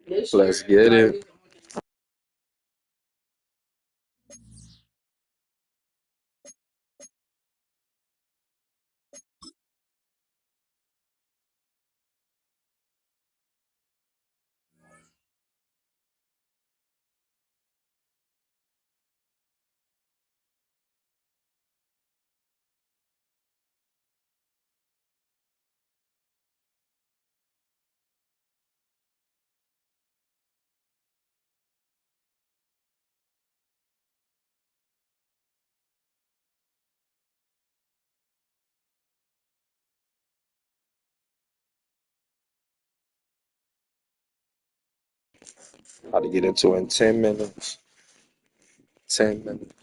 Let's get it. How to get into it in 10 minutes. 10 minutes.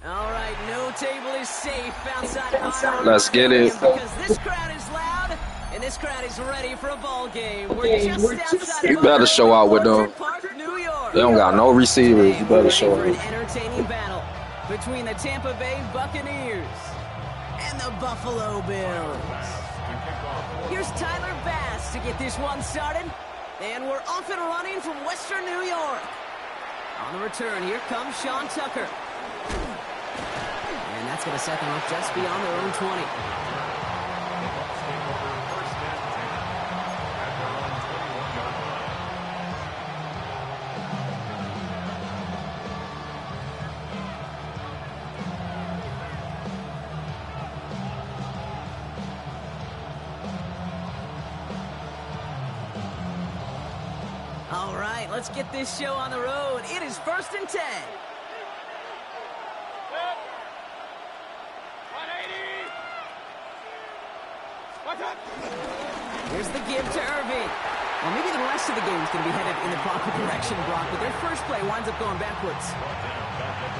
All right, no table is safe outside of Let's get it. because this crowd is loud and this crowd is ready for a ball game. We're just outside You of better show out with them. Orchard Park, New York. They don't got no receivers. You better show For an out. entertaining battle between the Tampa Bay Buccaneers and the Buffalo Bills. Here's Tyler Bass to get this one started, and we're off and running from Western New York. On the return, here comes Sean Tucker. And that's going to set them up just beyond their own 20. All right, let's get this show on the road. It is 1st and 10. Here's the give to Irving. Well, maybe the rest of the game is going to be headed in the proper direction, Brock, but their first play winds up going backwards.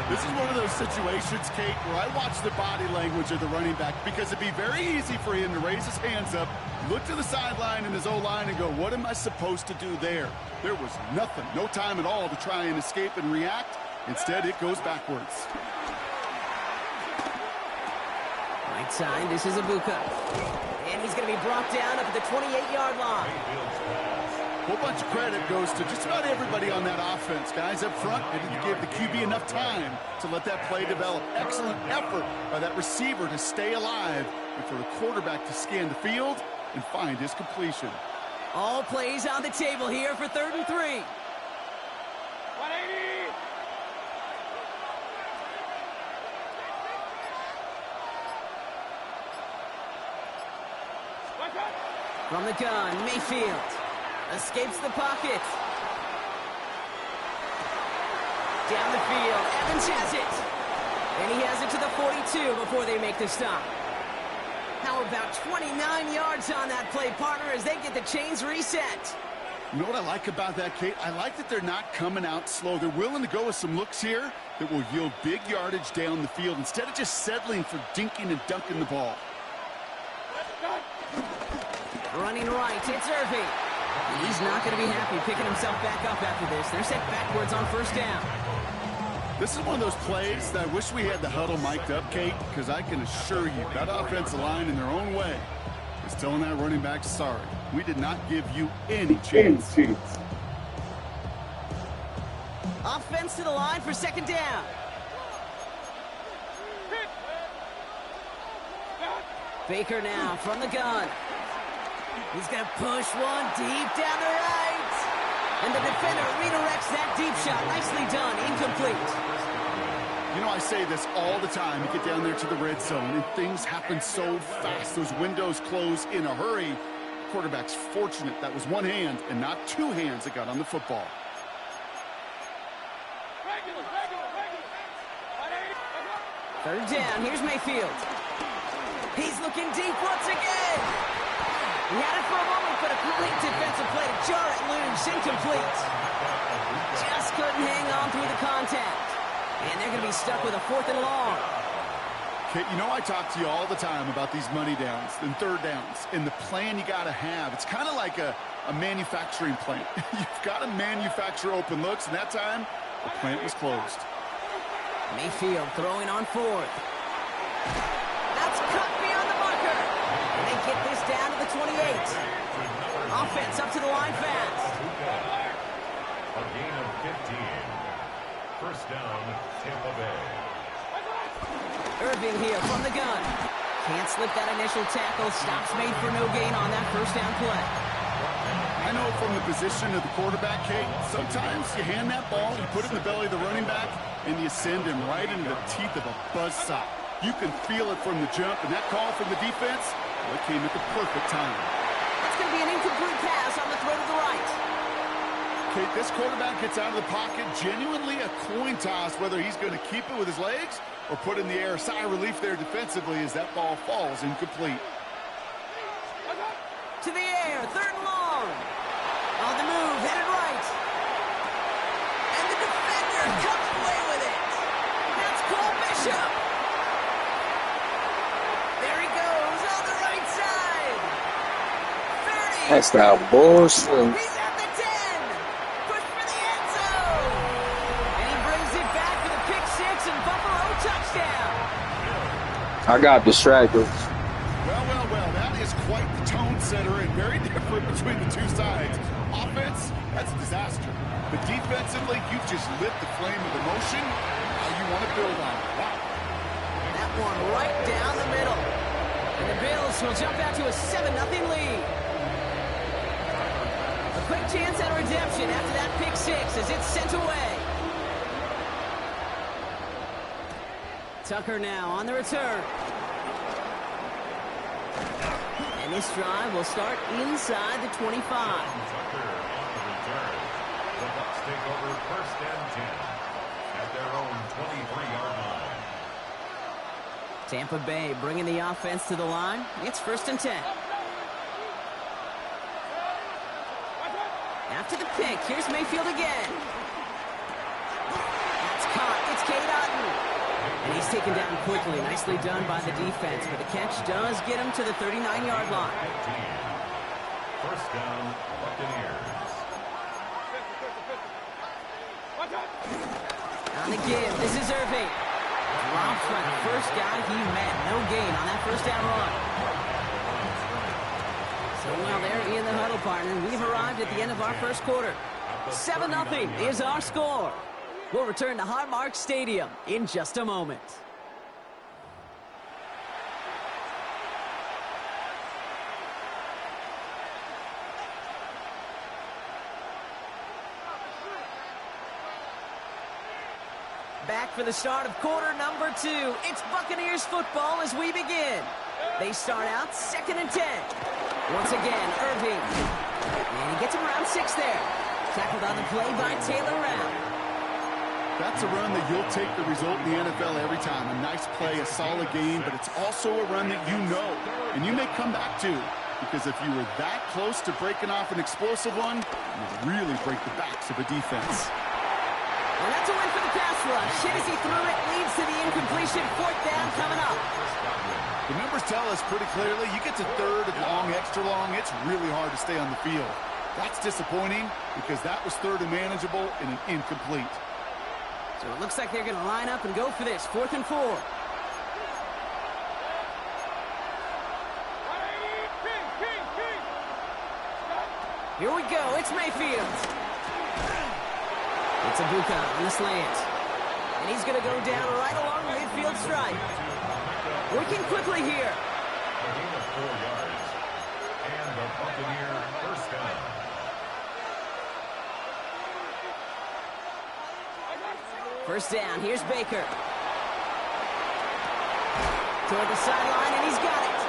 This is one of those situations, Kate, where I watch the body language of the running back because it'd be very easy for him to raise his hands up, look to the sideline in his O-line and go, what am I supposed to do there? There was nothing, no time at all to try and escape and react. Instead, it goes backwards. Right side, this is Ibuka. And he's going to be brought down up at the 28-yard line. A whole bunch of credit goes to just about everybody on that offense. Guys up front, they didn't give the QB enough time to let that play develop. Excellent effort by that receiver to stay alive and for the quarterback to scan the field and find his completion. All plays on the table here for 3rd and 3. 180. From the gun, Mayfield escapes the pocket. Down the field, Evans has it. And he has it to the 42 before they make the stop. How about 29 yards on that play, partner, as they get the chains reset? You know what I like about that, Kate? I like that they're not coming out slow. They're willing to go with some looks here that will yield big yardage down the field instead of just settling for dinking and dunking the ball. Running right, it's Irving. He's not going to be happy picking himself back up after this. They're set backwards on 1st down. This is one of those plays that I wish we had the huddle mic'd up, Kate, because I can assure you that offensive line in their own way is telling that running back, sorry, we did not give you any chance. Offense to the line for 2nd down. Baker now from the gun. He's going to push one deep down the right. And the defender redirects that deep shot. Nicely done. Incomplete. You know, I say this all the time. You get down there to the red zone, and things happen so fast. Those windows close in a hurry. The quarterback's fortunate that was one hand and not two hands that got on the football. Third down. Here's Mayfield. He's looking deep once again. He had it for a moment, but a great defensive play to jar it loose. Incomplete. Just couldn't hang on through the contact. And they're going to be stuck with a 4th and long. Kate, you know I talk to you all the time about these money downs and third downs and the plan you got to have. It's kind of like a manufacturing plant. You've got to manufacture open looks, and that time the plant was closed. Mayfield throwing on 4th. That's cut beyond the marker. And they get this down to the 28. Offense up to the line fast. A gain of 15. First down, Tampa Bay. Irving here from the gun. Can't slip that initial tackle. Stops made for no gain on that first down play. I know from the position of the quarterback, Kate, sometimes you hand that ball, you put it in the belly of the running back, and you send him right into the teeth of a buzzsaw. You can feel it from the jump, and that call from the defense, well, it came at the perfect time. That's going to be an incomplete pass on the throw to the right. Kate, this quarterback gets out of the pocket, genuinely a coin toss whether he's going to keep it with his legs or put in the air. Sigh of relief there defensively as that ball falls incomplete. To the air, third and long. On the move, headed right. And the defender comes away with it. That's Cole Bishop. There he goes on the right side. 30. That's that bullshit. He's at the 10. Push for the end zone. And he brings it back for the pick six and Buffalo touchdown. I got distracted. Well, that is quite the tone setter and very different between the two sides. Offense, that's a disaster. But defensively, you've just lit the flame of emotion. Now you want to build on it. Wow. That one right down the middle. And the Bills will jump out to a 7-0 lead. A quick chance at redemption after that pick six as it's sent away. Tucker now on the return. And this drive will start inside the 25. Tucker on the return. The Bucks take over first and 10 at their own 23-yard line. Tampa Bay bringing the offense to the line. It's first and 10. After the pick, here's Mayfield again. That's caught. It's Cade Otton. And he's taken down quickly. Nicely done by the defense. But the catch does get him to the 39-yard line. First down, Buccaneers. On the give, this is Irving. Drops by the first guy he met. No gain on that first down run. So while they're in the huddle, partner, we've arrived at the end of our first quarter. 7-0 is our score. We'll return to Highmark Stadium in just a moment. Back for the start of quarter number 2. It's Buccaneers football as we begin. They start out 2nd and 10. Once again, Irving. And he gets him around 6 there. Tackled on the play by Taylor Rapp. That's a run that you'll take the result in the NFL every time. A nice play, a solid game, but it's also a run that you know and you may come back to, because if you were that close to breaking off an explosive one, you'd really break the backs of a defense. And that's a win for the pass rush. Hit as he threw it, leads to the incompletion. 4th down coming up. The numbers tell us pretty clearly, you get to 3rd and long, extra long, it's really hard to stay on the field. That's disappointing because that was 3rd and manageable and an incomplete. So it looks like they're going to line up and go for this. 4th and 4. Here we go. It's Mayfield. It's a Buccs on the slant. And he's going to go down right along the midfield stripe. Working quickly here. A gain of 4 yards. And the Buccaneer first down. First down, here's Baker. Toward the sideline, and he's got it.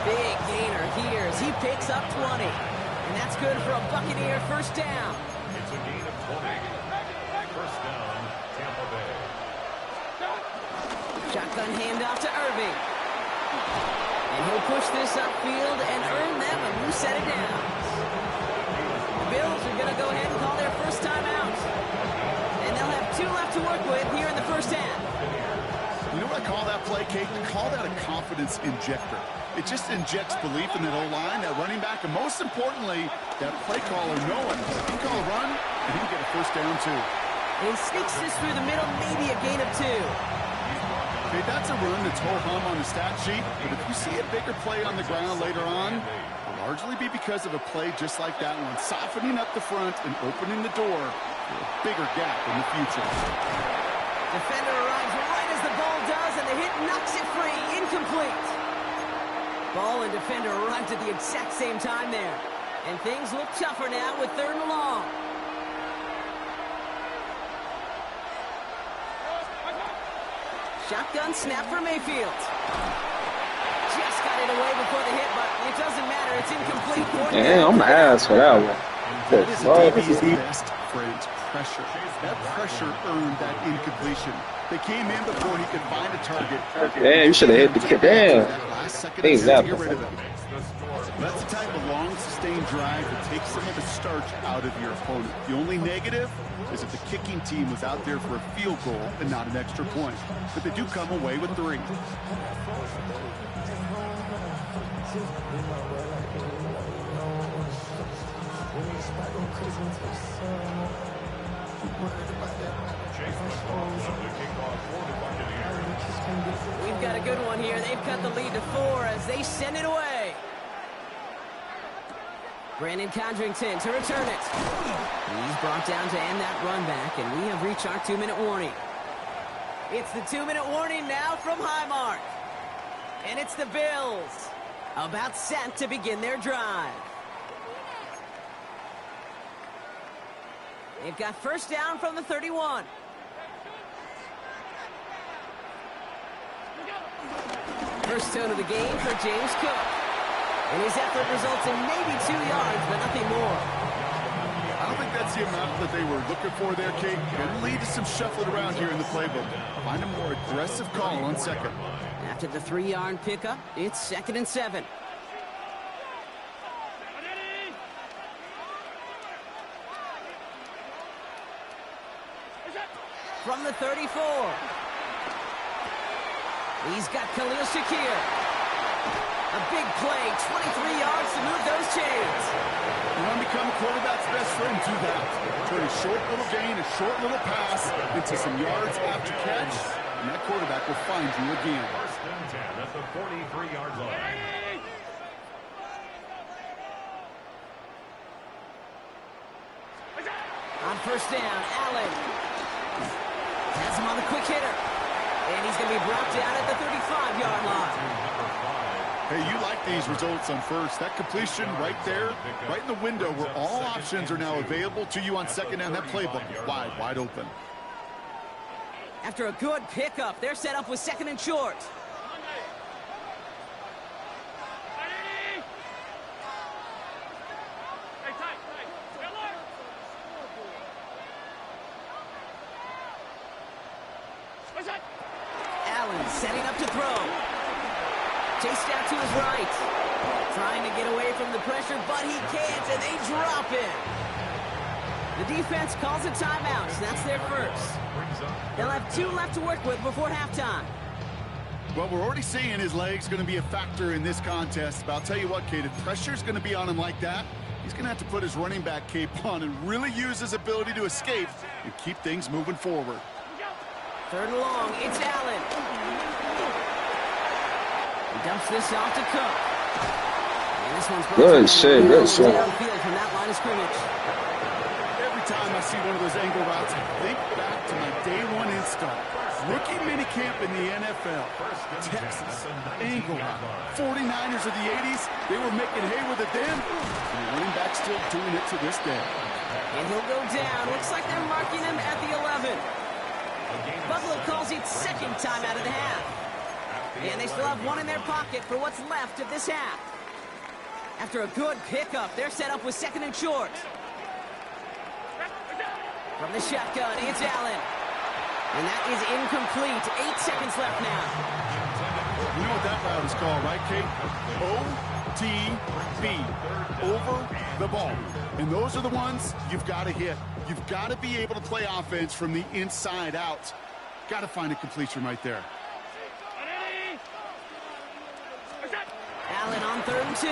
Big gainer here as he picks up 20. And that's good for a Buccaneer first down. It's a gain of 20. First down, Tampa Bay. Shotgun handoff to Irving. And he'll push this upfield and earn them a new set of downs. The Bills are going to go ahead and call their first timeout. And they'll have 2 left to work with here in the first half. You know what I call that play, Kate? I call that a confidence injector. It just injects belief in that O-line, that running back, and most importantly, that play caller knowing he can call a run and he can get a first down too. He sneaks this through the middle, maybe a gain of 2. Okay, that's a run that's ho-hum on the stat sheet, but if you see a bigger play on the ground later on, it'll largely be because of a play just like that one, softening up the front and opening the door for a bigger gap in the future. Defender arrives right as the ball does, and the hit knocks it free. Incomplete. Ball and defender arrived at the exact same time there. And things look tougher now with 3rd and long. Shotgun snap for Mayfield. Just got it away before the hit, but it doesn't matter. It's incomplete. Damn, I'm ass for that one. That is a DB's best friend, pressure. That pressure earned that incompletion. They came in before he could find a target. Damn, you should have hit the kid. Damn. Ain't that get rid of it. That's the type of long, sustained drive that takes some of the starch out of your opponent. The only negative is if the kicking team was out there for a field goal and not an extra point. But they do come away with 3. We've got a good one here. They've cut the lead to 4 as they send it away. Brandon Condrington to return it. He's brought down to end that run back, and we have reached our 2-minute warning. It's the 2-minute warning now from Highmark. And it's the Bills about set to begin their drive. They've got first down from the 31. First tone of the game for James Cook. And his effort results in maybe 2 yards, but nothing more. I don't think that's the amount that they were looking for there, Kate. It'll lead to some shuffling around here in the playbook. Find a more aggressive call on second. After the 3-yard pickup, it's 2nd and 7. From the 34. He's got Khalil Shakir. A big play, 23 yards to move those chains. You want to become a quarterback's best friend, do that. Turn a short little gain, a short little pass into some yards after catch, and that quarterback will find you again. First and 10 at the 43-yard line. On first down, Allen has him on the quick hitter. And he's going to be brought down at the 35-yard line. Hey, you like these results on first. That completion right there, right in the window where all options are now available to you on second down. That playbook wide open. After a good pickup, they're set up with 2nd and short. Allen setting up to throw. Chased out to his right. Trying to get away from the pressure, but he can't, and they drop it. The defense calls a timeout. That's their first. They'll have 2 left to work with before halftime. Well, we're already seeing his legs going to be a factor in this contest. But I'll tell you what, Kate, if pressure's going to be on him like that, he's going to have to put his running back cape on and really use his ability to escape and keep things moving forward. 3rd and long, it's Allen. He dumps this off to Cook. And this one's Good shit, good shit. downfield from that line of scrimmage. Every time I see one of those angle routes, I think back to my day 1 install. Rookie minicamp in the NFL. Texas, angle route. 49ers of the 80s, they were making hay with it then. And the running back still doing it to this day. And he'll go down. Looks like they're marking him at the 11. Buffalo calls it 2nd time out of the half. And they still have 1 in their pocket for what's left of this half. After a good pickup, they're set up with 2nd and short. From the shotgun, it's Allen. And that is incomplete. 8 seconds left now. You know what that route is called, right, Kate? OTB. Over the ball. And those are the ones you've got to hit. You've got to be able to play offense from the inside out. Got to find a completion right there. Allen on 3rd and 2.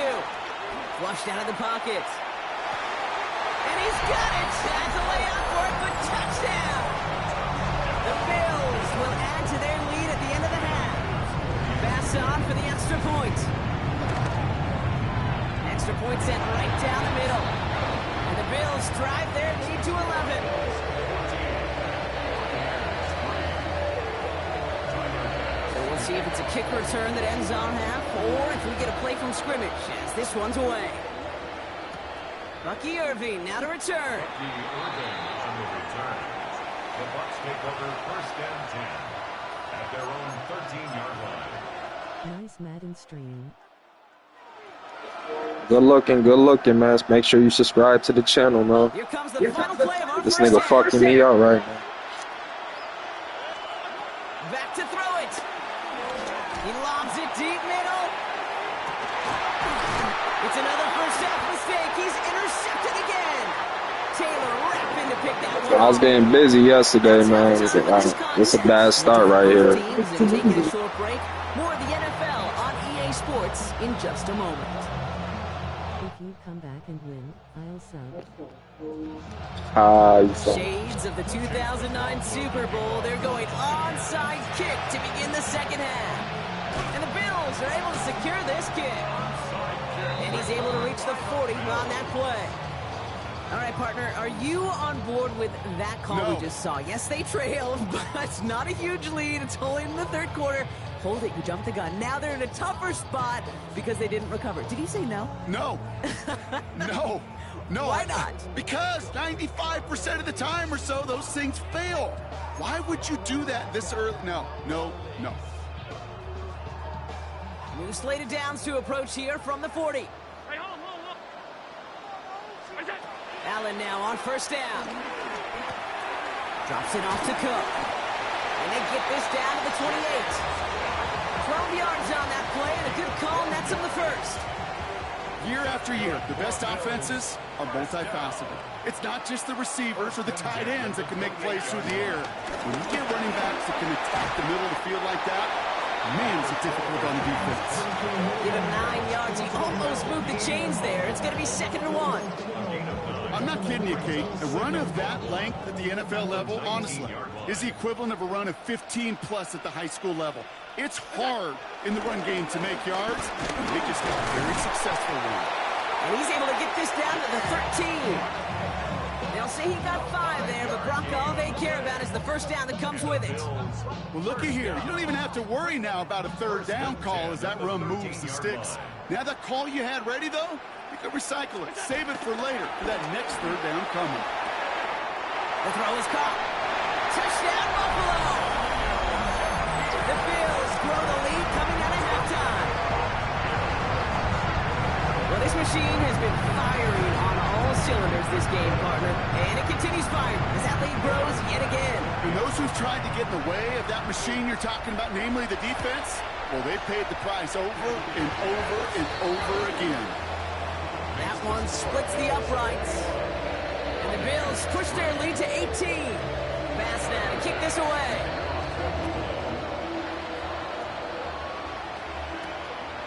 Flushed out of the pocket. And he's got it. Has a layout for it, but touchdown. The Bills will add to their lead at the end of the half. it's a kick return that ends on half, or if we get a play from scrimmage, as this one's away. Bucky Irving now to return. Bucky Irving on the return. The Bucks take over 1st and 10 at their own 13-yard line. Nice Madden stream. Good looking, man. Make sure you subscribe to the channel, man. Here comes the final play of our This first nigga half. fucking me up right now. Back to throw it. He lobs it deep middle. It's another first half mistake. He's intercepted again. Taylor rapping to pick that one. I was getting busy yesterday, man. It's a bad start right here. Teams and taking a short break. More of the NFL on EA Sports in just a moment. If you come back and win, I'll sub. Shades of the 2009 Super Bowl. They're going onside kick to begin the second half. And the Bills are able to secure this kick. And he's able to reach the 40 on that play. All right, partner, are you on board with that call we just saw? Yes, they trailed, but it's not a huge lead. It's only in the third quarter. Hold it, you jumped the gun. Now they're in a tougher spot because they didn't recover. Did he say no? No. No. No. Why not? Because 95% of the time or so, those things fail. Why would you do that this early? No. New slate of downs to approach here from the 40. Allen now on first down. Drops it off to Cook. And they get this down to the 28. 12 yards on that play, and a good call nets him the first. Year after year, the best offenses are multifaceted. It's not just the receivers or the tight ends that can make plays through the air. When you get running backs that can attack the middle of the field like that, man, is it difficult on defense. Give him 9 yards. He almost moved the chains there. It's going to be 2nd and 1. I'm not kidding you, Kate. A run of that length at the NFL level, honestly, is the equivalent of a run of 15-plus at the high school level. It's hard in the run game to make yards, and they just got a very successful one. And he's able to get this down to the 13. They'll say he got 5 there, but Brock, all they care about is the first down that comes with it. Well, looky here. You don't even have to worry now about a third down call as that run moves the sticks. Now that call you had ready, though, you can recycle it. Save it for later for that next third down coming. The throw is caught. Touchdown, Buffalo! The Bills grow the lead coming out of halftime. Well, this machine has been firing on all cylinders this game, partner. And it continues firing as that lead grows yet again. And those who've tried to get in the way of that machine you're talking about, namely the defense, well, they paid the price over and over and over again. That one splits the uprights. And the Bills push their lead to 18. Pass now to kick this away.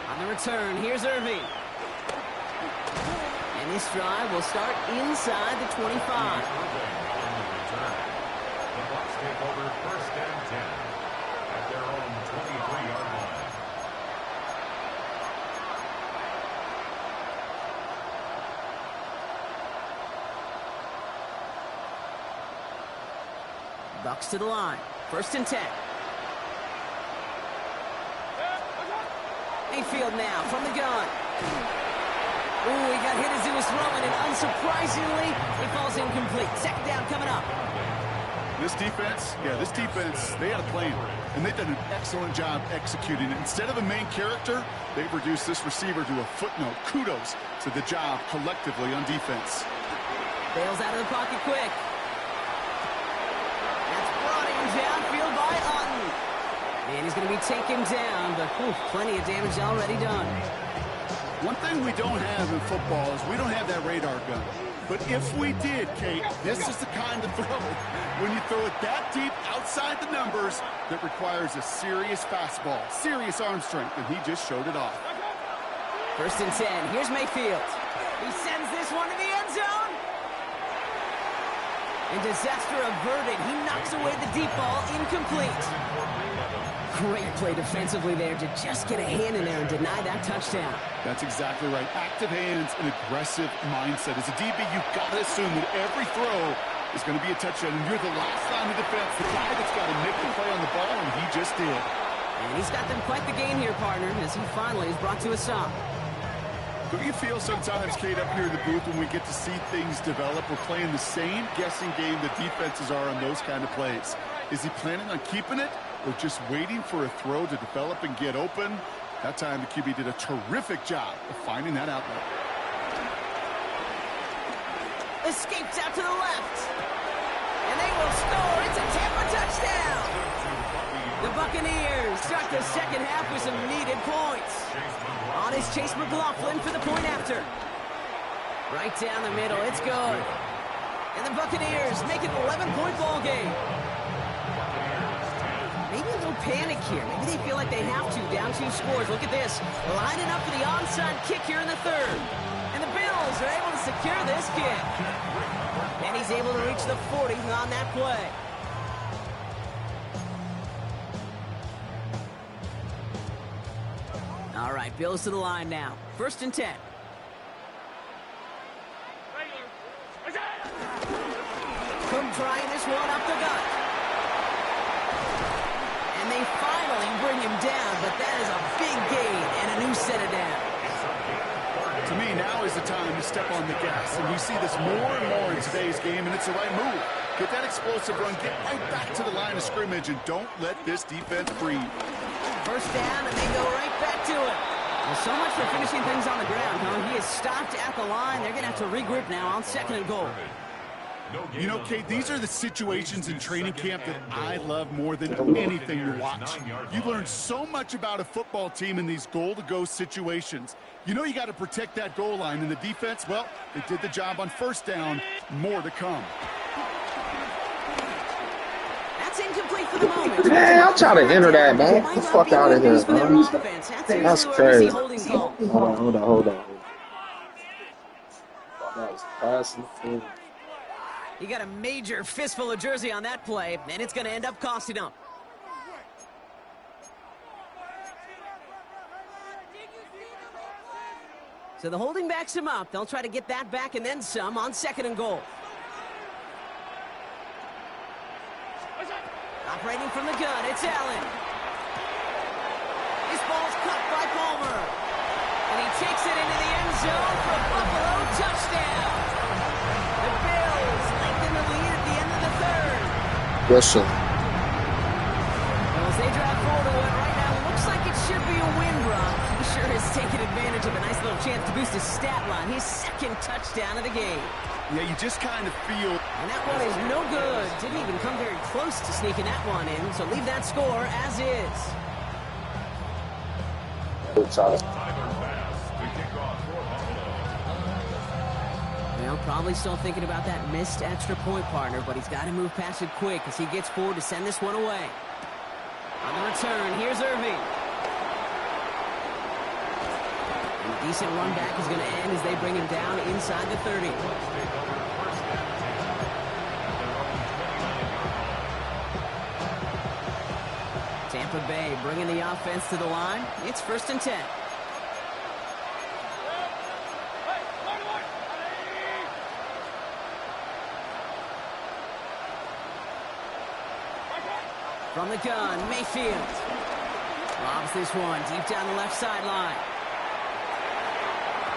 On the return, here's Irving. And this drive will start inside the 25. The Bucks take over 1st and 10 at their own 23-yard line. Bucks to the line. 1st and 10. Mayfield now from the gun. Ooh, he got hit as he was throwing, and unsurprisingly, it falls incomplete. 2nd down coming up. This defense, they had a plan, and they've done an excellent job executing it. Instead of a main character, they've reduced this receiver to a footnote. Kudos to the job collectively on defense. Bails out of the pocket quick. That's brought in downfield by Otten. And he's going to be taken down, but plenty of damage already done. One thing we don't have in football is we don't have that radar gun. But if we did, Kate, this is the kind of throw, when you throw it that deep outside the numbers, that requires a serious fastball, serious arm strength, and he just showed it off. 1st and 10. Here's Mayfield. He sends this one to the end zone. And disaster averted. He knocks away the deep ball, incomplete. Great play defensively there to just get a hand in there and deny that touchdown. That's exactly right. Active hands and aggressive mindset. As a DB, you've got to assume that every throw is going to be a touchdown. And you're the last line of defense, the guy that's got to make the play on the ball, and he just did. And he's got them quite the gain here, partner, as he finally is brought to a stop. Don't you feel sometimes, Kate, up here in the booth when we get to see things develop? We're playing the same guessing game the defenses are on those kind of plays. Is he planning on keeping it or just waiting for a throw to develop and get open? That time the QB did a terrific job of finding that outlet. Escapes out to the left. And they will score. It's a Tampa touchdown. The Buccaneers start the second half with some needed points. On is Chase McLaughlin for the point after. Right down the middle. It's good. And the Buccaneers make it an 11-point ball game. Maybe a little panic here. Maybe they feel like they have to. Down 2 scores. Look at this. Lining up for the onside kick here in the third. And the Bills are able to secure this kick. And he's able to reach the 40 on that play. All right, Bills to the line now. 1st and 10. Cook trying this one up the gut. And they finally bring him down, but that is a big gain and a new set of downs. To me, now is the time to step on the gas, and we see this more and more in today's game, and it's the right move. Get that explosive run, get right back to the line of scrimmage, and don't let this defense breathe. 1st down, and they go right back to it. Well, so much for finishing things on the ground, huh? He is stopped at the line. They're going to have to regroup now on 2nd and goal. You know, Kate, these are the situations in training camp that I love more than anything to watch. You learn so much about a football team in these goal-to-go situations. You know you got to protect that goal line, and the defense, well, they did the job on 1st down. More to come. That's incomplete for the moment. Man, I'll try to enter that, man. Get the fuck out of here, man. That's crazy. Hold on. That was passing. You got a major fistful of jersey on that play, and it's going to end up costing him. So the holding backs him up. They'll try to get that back and then some on 2nd and goal. Operating from the gun, it's Allen. This ball's cut by Palmer. And he takes it into the end zone for a Buffalo touchdown. The Bills lengthen the lead at the end of the 3rd. Yes, sir. Well, as they drive forward to what right now looks like it should be a win run. He sure has taken advantage of a nice little chance to boost his stat line. His 2nd touchdown of the game. Yeah, you just kind of feel... And that one is no good. Didn't even come very close to sneaking that one in. So leave that score as is. Well, probably still thinking about that missed extra point, partner, but he's got to move past it quick as he gets forward to send this one away. On the return, here's Irving. And a decent run back is going to end as they bring him down inside the 30. Tampa Bay bringing the offense to the line. It's 1st and 10. From the gun, Mayfield. Lobs this one deep down the left sideline.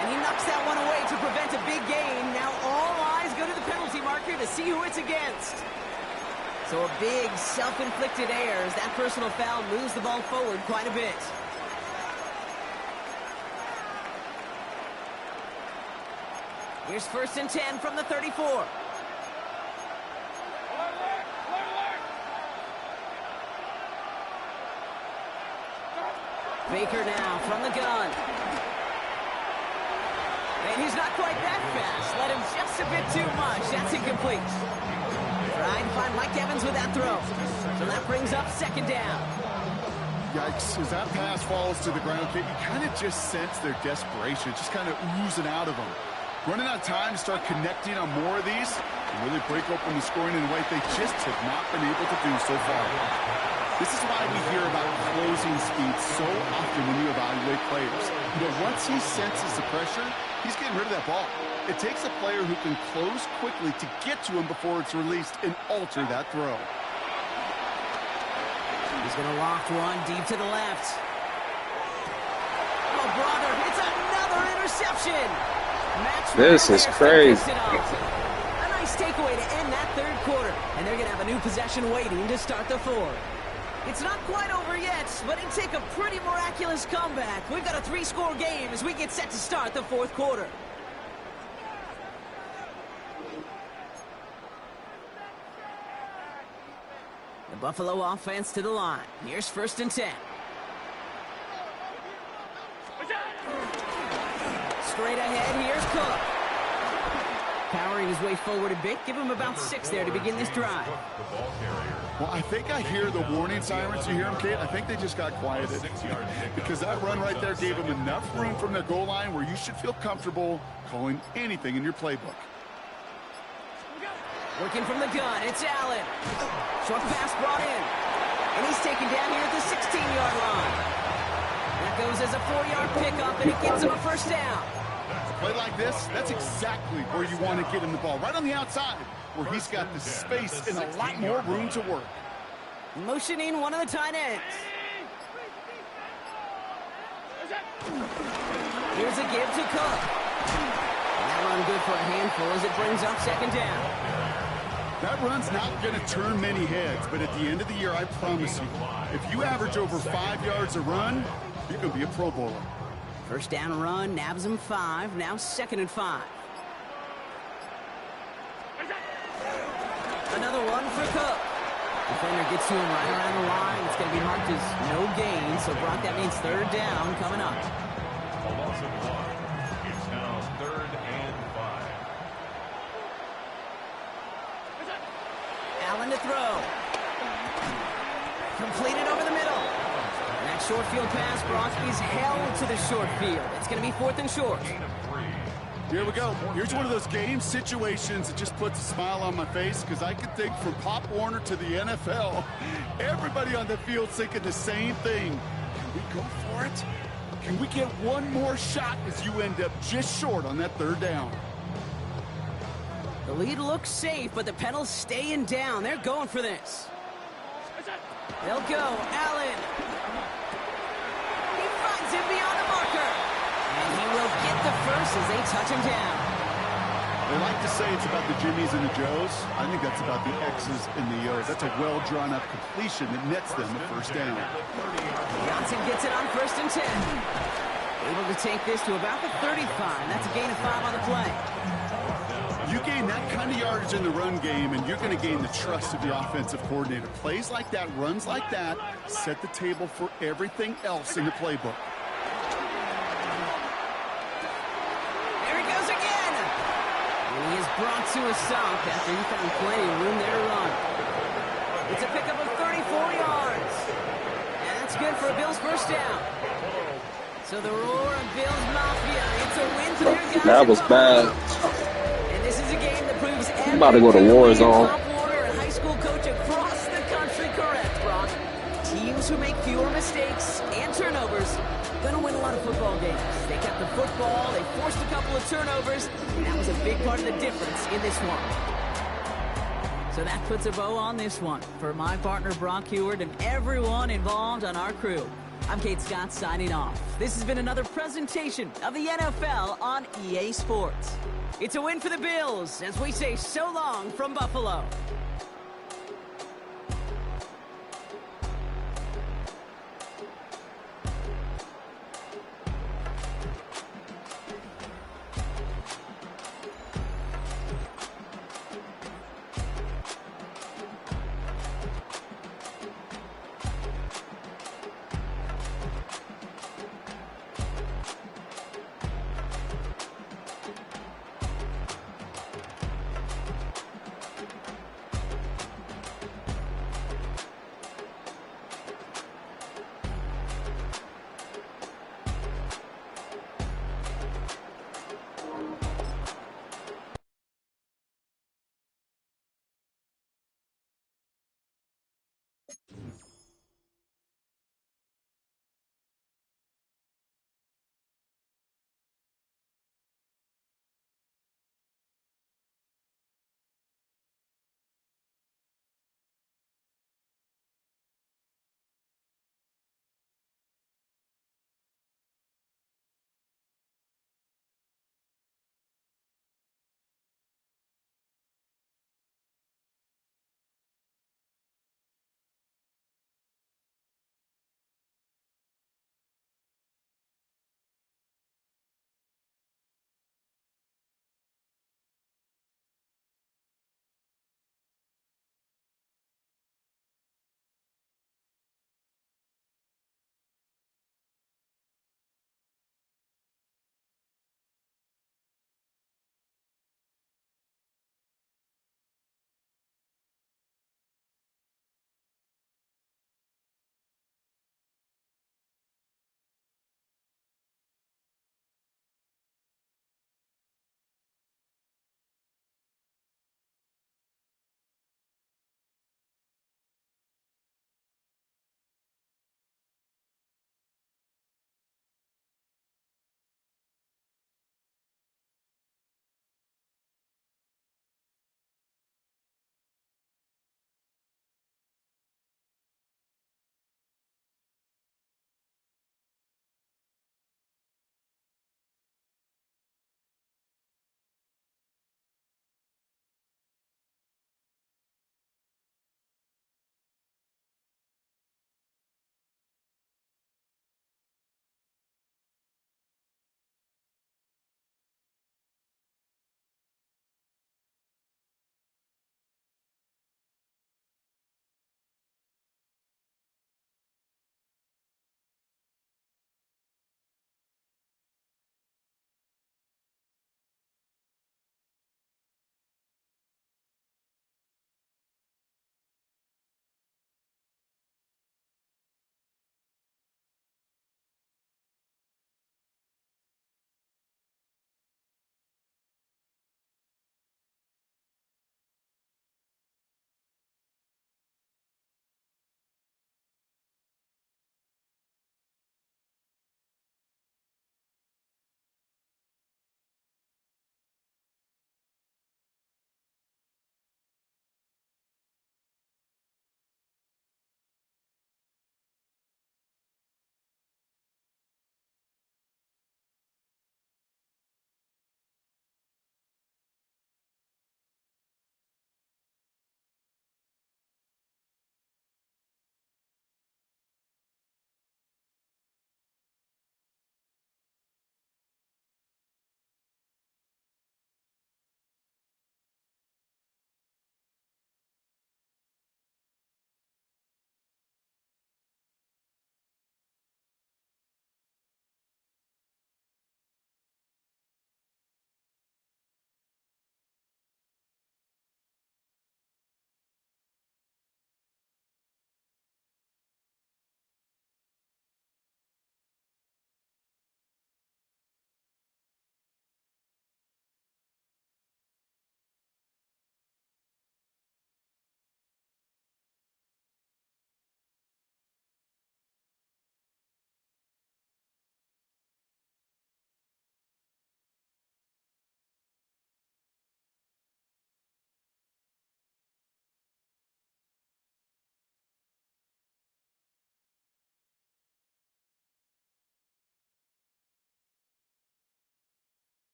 And he knocks that one away to prevent a big gain. Now all eyes go to the penalty marker to see who it's against. So a big self-inflicted error as that personal foul moves the ball forward quite a bit. Here's 1st and 10 from the 34. Baker now from the gun. And he's not quite that fast. Let him just a bit too much. That's incomplete. Trying to find Mike Evans with that throw. So that brings up 2nd down. Yikes, as that pass falls to the ground, Kate, you kind of just sense their desperation, just kind of oozing out of them. Running out of time to start connecting on more of these and really break open the scoring in a way they just have not been able to do so far. This is why we hear about closing speed so often when you evaluate players. You know, once he senses the pressure, he's getting rid of that ball. It takes a player who can close quickly to get to him before it's released and alter that throw. He's going to loft one deep to the left. Oh, brother, it's another interception. This is crazy. A nice takeaway to end that third quarter. And they're going to have a new possession waiting to start the fourth. It's not quite over yet, but it'd take a pretty miraculous comeback. We've got a 3-score game as we get set to start the fourth quarter. The Buffalo offense to the line. Here's 1st and 10. Straight ahead, here's Cook. Powering his way forward a bit. Give him about 6 there to begin this drive. Well, I think I hear the warning sirens. You hear them, Kate? I think they just got quieted. Because that run right there gave them enough room from their goal line where you should feel comfortable calling anything in your playbook. Working from the gun, it's Allen. Short pass brought in. And he's taken down here at the 16-yard line. That goes as a 4-yard pickup, and it gets him a 1st down. Play like this, that's exactly where you want to get him the ball. Right on the outside, where he's got the space and a lot more room to work. Motioning one of the tight ends. Here's a give to Cook. That run good for a handful as it brings up 2nd down. That run's not going to turn many heads, but at the end of the year, I promise you, if you average over 5 yards a run, you're going to be a Pro Bowler. 1st down run, nabs him 5, now 2nd and 5. Another one for Cook. Defender gets to him right around the line. It's going to be marked as no gain, so Brock, that means 3rd down coming up. A loss of 1. It's now 3rd and 5. Allen to throw. Completed over the middle. And that short field pass, Brock, is held to the short field. It's going to be 4th and short. Here we go. Here's one of those game situations that just puts a smile on my face because I can think from Pop Warner to the NFL, everybody on the field thinking the same thing. Can we go for it? Can we get one more shot as you end up just short on that 3rd down? The lead looks safe, but the Penals staying down. They're going for this. They'll go. Allen. He finds him beyond the marker. And he will get the 1st as they touch him down. They like to say it's about the Jimmies and the Joes. I think that's about the X's and the O's. That's a well-drawn-up completion that nets them the 1st down. Johnson gets it on 1st and 10. Able to take this to about the 35. That's a gain of 5 on the play. You gain that kind of yardage in the run game, and you're going to gain the trust of the offensive coordinator. Plays like that, runs like that, set the table for everything else in the playbook. There he goes again. And he is brought to a stop after he found plenty of room there to run. It's a pickup of 34 yards. And that's good for a Bills 1st down. So the roar of Bills Mafia, it's a win for their guys. That was bad. This is a game that proves I'm about to go to war zone. Pop Warner and high school coach across the country correct, Brock. Teams who make fewer mistakes and turnovers gonna win a lot of football games. They kept the football, they forced a couple of turnovers, and that was a big part of the difference in this one. So that puts a bow on this one. For my partner Brock Heward and everyone involved on our crew, I'm Kate Scott signing off. This has been another presentation of the NFL on EA Sports. It's a win for the Bills as we say so long from Buffalo.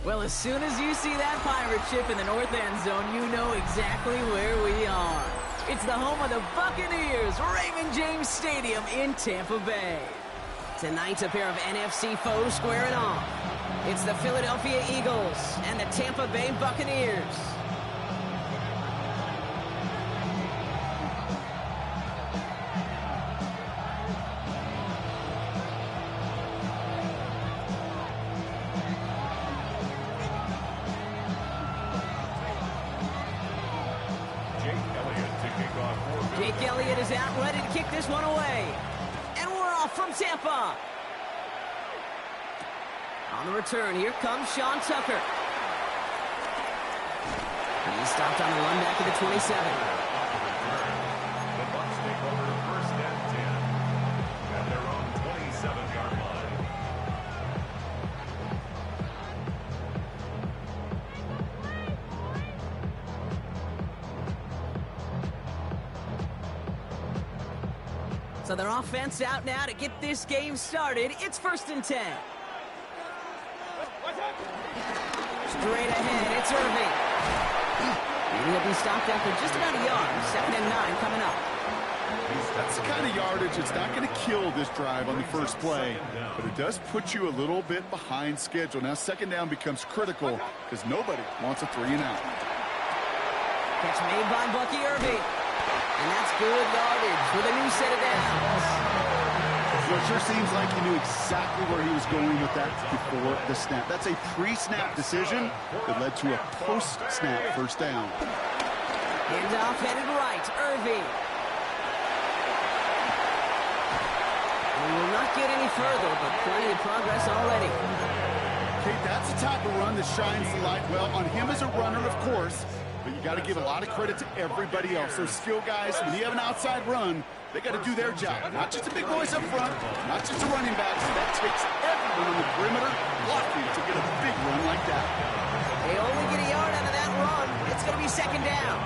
Well, as soon as you see that pirate ship in the north end zone, you know exactly where we are. It's the home of the Buccaneers, Raymond James Stadium in Tampa Bay. Tonight, a pair of NFC foes squaring off. It's the Philadelphia Eagles and the Tampa Bay Buccaneers. Jake Elliott is out, ready to kick this one away. And we're off from Tampa. On the return, here comes Sean Tucker. He's stopped on the run back to the 27. The Bucks take over first and 10 at their own 27-yard line. So their offense out now to get this game started. It's first and 10. Straight ahead, it's Irving. And he'll be stopped after just about a yard. 2nd and 9 coming up. That's the kind of yardage that's not going to kill this drive on the first play, but it does put you a little bit behind schedule. Now 2nd down becomes critical because nobody wants a 3-and-out. Catch made by Bucky Irving. And that's good yardage with a new set of downs. Well, it sure seems like he knew exactly where he was going with that before the snap. That's a pre-snap decision that led to a post-snap first down. Handoff headed right, Irving. We will not get any further, but plenty of progress already. Okay, that's the type of run that shines the light well on him as a runner, of course, but you got to give a lot of credit to everybody else. Those skill guys, when you have an outside run, they got to do their job. Not just the big boys up front, not just the running backs. That takes everyone on the perimeter blocking to get a big run like that. They only get a yard out of that run. It's going to be 2nd down.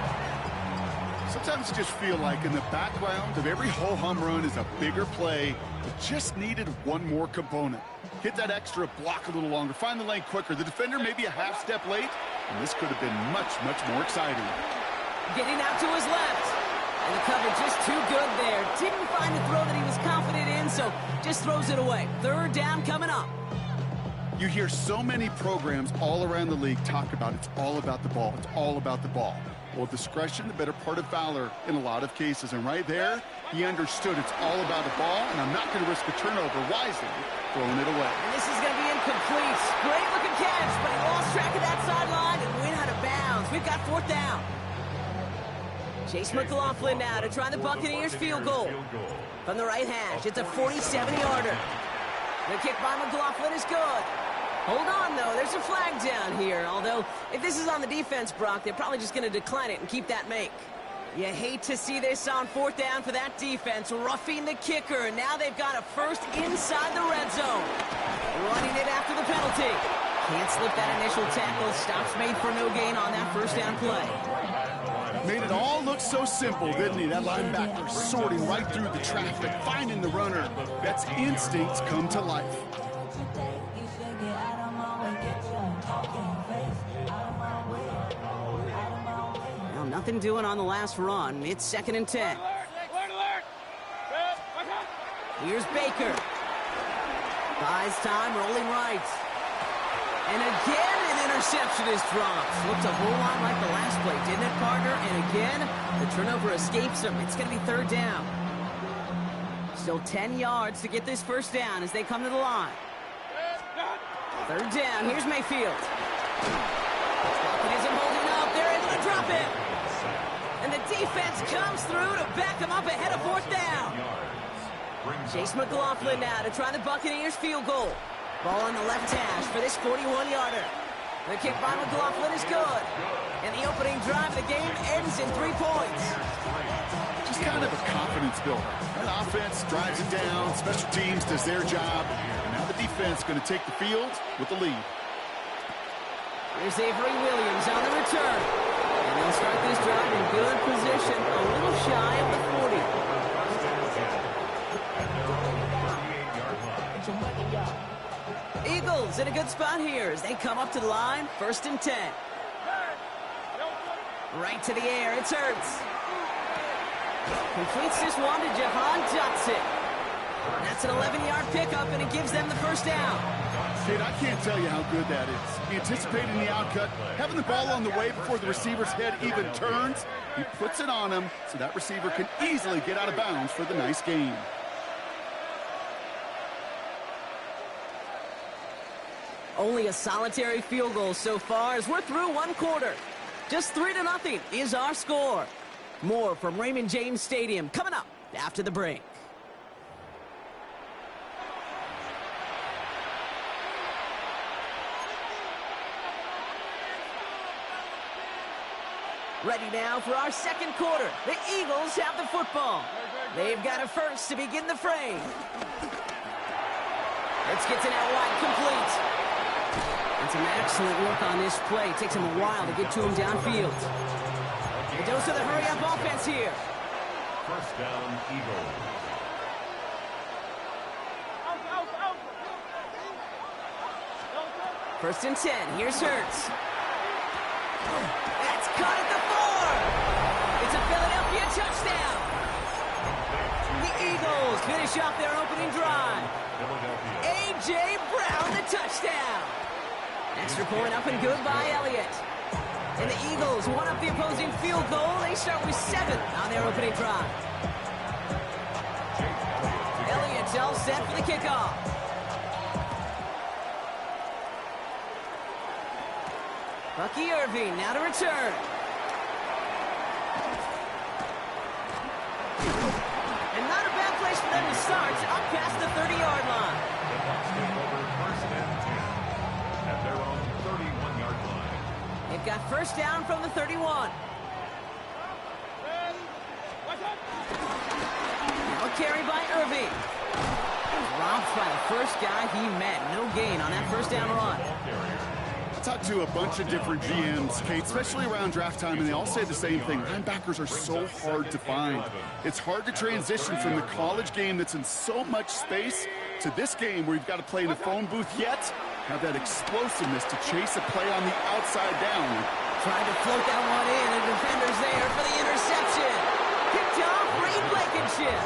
Sometimes you just feel like in the background of every ho-hum run is a bigger play that just needed one more component. Hit that extra block a little longer, find the lane quicker. The defender may be a half step late, and this could have been much, much more exciting. Getting out to his left. And the cover just too good there. Didn't find the throw that he was confident in, so just throws it away. 3rd down coming up. You hear so many programs all around the league talk about it's all about the ball. It's all about the ball. Well, discretion, the better part of valor in a lot of cases. And right there, he understood it's all about the ball, and I'm not going to risk a turnover wisely, throwing it away. And this is going to be incomplete. Great looking catch, but he lost track of that sideline and went out of bounds. We've got 4th down. Chase McLaughlin now to try the Buccaneers field goal. From the right hash, it's a 47-yarder. The kick by McLaughlin is good. Hold on, though. There's a flag down here. Although, if this is on the defense, Brock, they're probably just going to decline it and keep that make. You hate to see this on 4th down for that defense. Roughing the kicker. Now they've got a first inside the red zone. Running it after the penalty. Can't slip that initial tackle. Stops made for no gain on that first down play. Made it all look so simple, didn't he? That linebacker sorting right through the traffic, finding the runner. That's instincts come to life. Well, nothing doing on the last run. It's 2nd and 10. Here's Baker. Buys time, rolling right. And again, an interception is dropped. Looked a whole lot like the last play, didn't it, partner? And again, the turnover escapes him. It's going to be 3rd down. Still 10 yards to get this first down as they come to the line. 3rd down. Here's Mayfield. It isn't holding up. They're able to drop it. And the defense comes through to back him up ahead of 4th down. Chase McLaughlin now to try the Buccaneers field goal. Ball on the left hash for this 41-yarder. The kick by McLaughlin is good. And the opening drive of the game ends in 3 points. Just kind of a confidence builder. That offense drives it down. Special teams does their job. And now the defense going to take the field with the lead. Here's Avery Williams on the return. And they'll start this drive in good position, a little shy of the 40. Eagles in a good spot here as they come up to the line, 1st and 10. Right to the air, it's Hurts. Completes this one to Jahan Dotson. That's an 11-yard pickup, and it gives them the first down. Kid, I can't tell you how good that is. Anticipating the outcut, having the ball on the way before the receiver's head even turns. He puts it on him so that receiver can easily get out of bounds for the nice gain. Only a solitary field goal so far as we're through 1 quarter. Just 3-0 is our score. More from Raymond James Stadium coming up after the break. Ready now for our 2nd quarter. The Eagles have the football. They've got a first to begin the frame. Let's get to that wide complete. And some excellent work on this play. It takes him a while to get to him downfield. A dose of the hurry-up offense here. First down, Eagles. First and 10. Here's Hurts. That's caught at the 4. It's a Philadelphia touchdown. The Eagles finish off their opening drive. A.J. Brown, the touchdown. Extra point up and good by Elliott. And the Eagles one up the opposing field goal. They start with 7 on their opening drive. Elliott's all set for the kickoff. Bucky Irving now to return. And not a bad place for them to start, up past the 30-yard line. The Bucks take over 1st and 10 at their own 31-yard line. They've got first down from the 31. Now a carry by Irving. He's robbed by the first guy he met. No gain on that first down run. I talked to a bunch of different GMs, Kate, especially around draft time, and they all say the same thing. Linebackers are so hard to find. It's hard to transition from the college game that's in so much space to this game where you've got to play in a phone booth, yet have that explosiveness to chase a play on the outside down. Tried to float that one in, and defender's there for the interception. Picked off Reed Blankenship.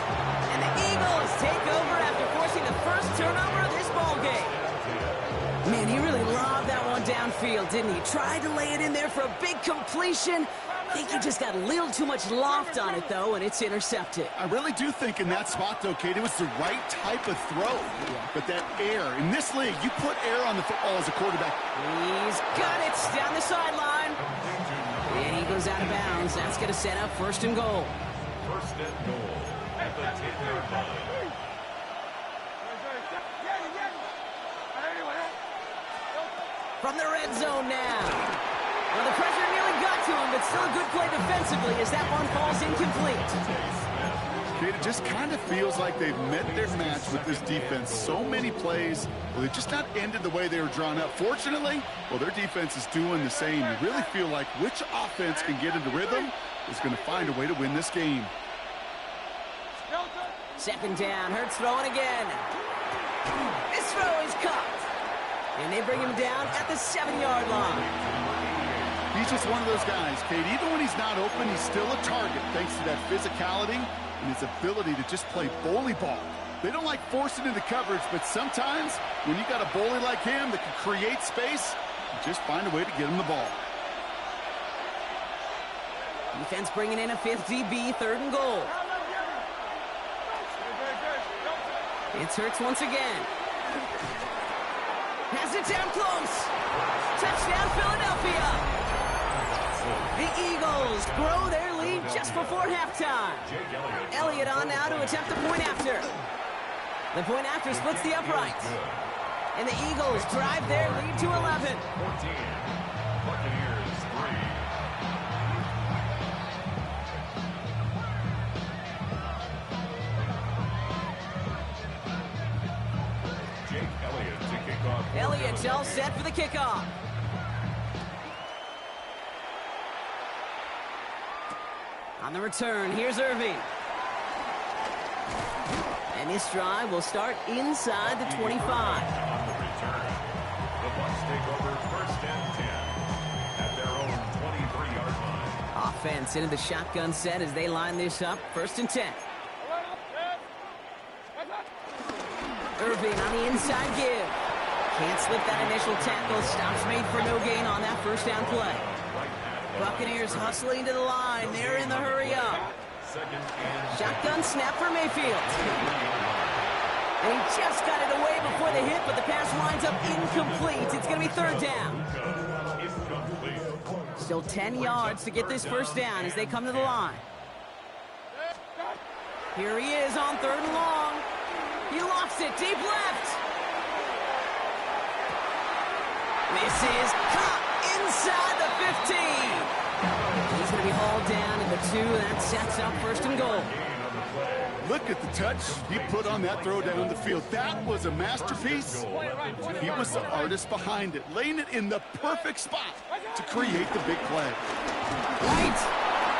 And the Eagles take over after forcing the first turnover of this ball game. Man, he really lobbed that one downfield, didn't he? Tried to lay it in there for a big completion. I think he just got a little too much loft on it, though, and it's intercepted. I really do think in that spot, though, Kate, it was the right type of throw. But that air, in this league, you put air on the football as a quarterback. He's got it down the sideline. And he goes out of bounds. That's going to set up 1st and goal. 1st and goal at the 10-yard line. From the red zone now. Well, the pressure nearly got to him, but still a good play defensively as that one falls incomplete. Kate, it just kind of feels like they've met their match with this defense. So many plays, well, they just not ended the way they were drawn up. Fortunately, well, their defense is doing the same. You really feel like which offense can get into rhythm is going to find a way to win this game. 2nd down, Hurts throwing again. This throw is caught. And they bring him down at the 7-yard line. He's just one of those guys, Kate. Even when he's not open, he's still a target thanks to that physicality and his ability to just play bully ball. They don't like forcing into coverage, but sometimes when you got a bully like him that can create space, you just find a way to get him the ball. Defense bringing in a 5th DB, 3rd and goal. It's Hurts once again. Has it down close. Touchdown, Philadelphia. The Eagles grow their lead just before halftime. Elliott on now to attempt the point after. The point after splits the uprights. And the Eagles drive their lead to 11. 14. Buccaneers 3. Jake Elliott to kick off. Elliott's all set for the kickoff. On the return, here's Irving. And this drive will start inside the 25. On the return, the Bucks take over first and 10 at their own 23-yard line. Offense into the shotgun set as they line this up. First and 10. Irving on the inside give. Can't slip that initial tackle. Stops made for no gain on that first down play. Buccaneers hustling to the line. They're in the hurry up. Shotgun snap for Mayfield. And he just got it away before the hit, but the pass winds up incomplete. It's going to be third down. Still 10 yards to get this first down as they come to the line. Here he is on third and long. He lofts it deep left. This is caught inside the 15. He's going to be hauled down in the 2, and that sets up first and goal. Look at the touch he put on that throw down the field. That was a masterpiece. He was the artist behind it, laying it in the perfect spot to create the big play. White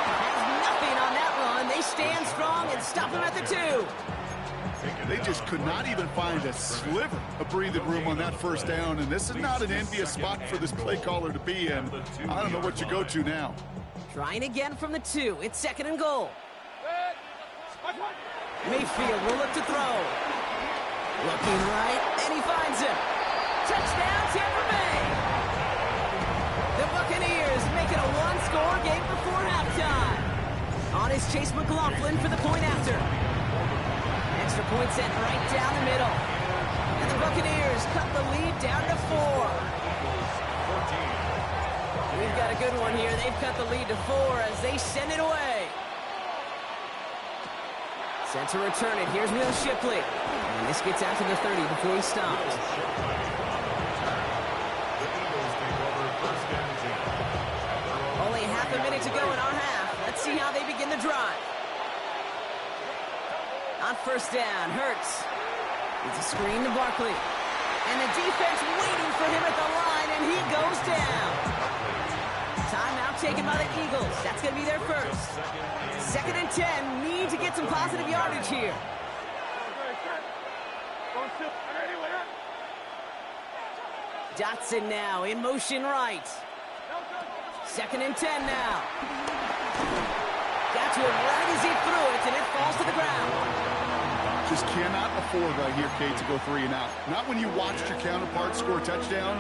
has nothing on that run. They stand strong and stop him at the 2. They just could not even find a sliver of breathing room on that first down, and this is not an envious spot for this play caller to be in. I don't know what you go to now. Trying again from the 2. It's second and goal. Mayfield will look to throw. Looking right, and he finds him. Touchdown, Tampa Bay. The Buccaneers make it a one-score game before halftime. On is Chase McLaughlin for the point after. Extra point sent right down the middle. And the Buccaneers cut the lead down to 4. We've got a good one here. They've cut the lead to 4 as they send it away. Set to return it. Here's Will Shipley. And this gets out to the 30 before he stops. Only half a minute to go in our half. Let's see how they begin the drive. On first down, Hurts. It's a screen to Barkley. And the defense waiting for him at the line, and he goes down. Timeout taken by the Eagles. That's going to be their first. Second and 10. Need to get some positive yardage here. Dotson now in motion right. Second and 10 now. Got to it right as he threw it, and it falls to the ground. Just cannot afford right here, Kate, to go 3 and out. Not when you watched your counterpart score a touchdown.